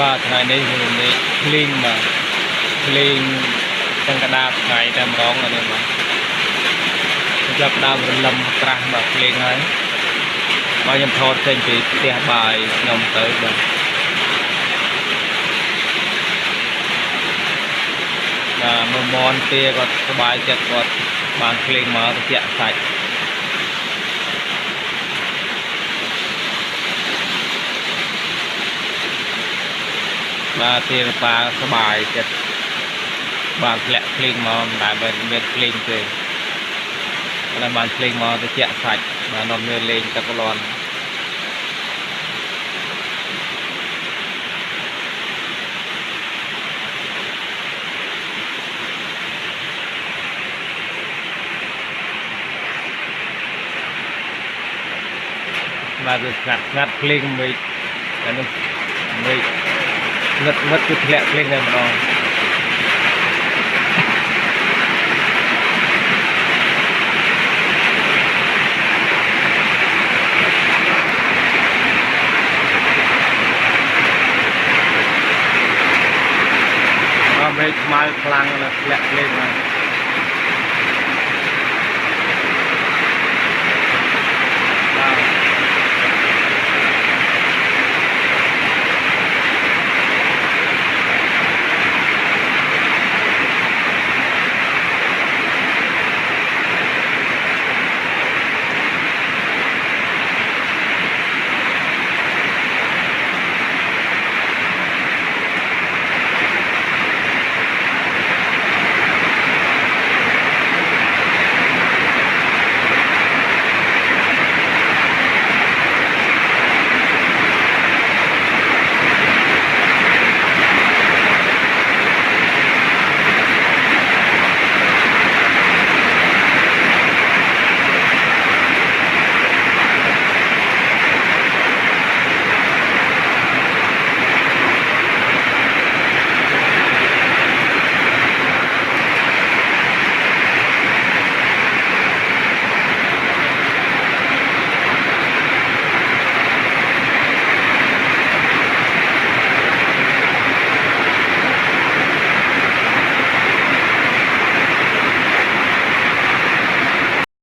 បាទថ្ងៃនេះមានភ្លេងបាទភ្លេងទាំងកដាបថ្ងៃតែម្ដងនេះបាទចាប់ដើមរលឹមក្រាស់បាទភ្លេងហើយបាទខ្ញុំថតចេញពីផ្ទះបាយខ្ញុំទៅបាទមើលមន់ទាគាត់សบายចិត្តគាត់បានភ្លេងមកទៅជាក់សាច់បាទទាប៉ាសบายចិត្តបានធ្លាក់ភ្លេងមកមិនដែលមានភ្លេងទេតែបានភ្លេងមកទៅជាក់សាច់បាទនាំគ្នាលេងទឹកលន់បាទគឺស្ងាត់ភ្លេងមេឃតែនោះមេឃងឹតគឺធ្លាក់ភ្លេងតែម្ដងមេឃខ្មៅខ្លាំងណាស់ធ្លាក់ភ្លេងមក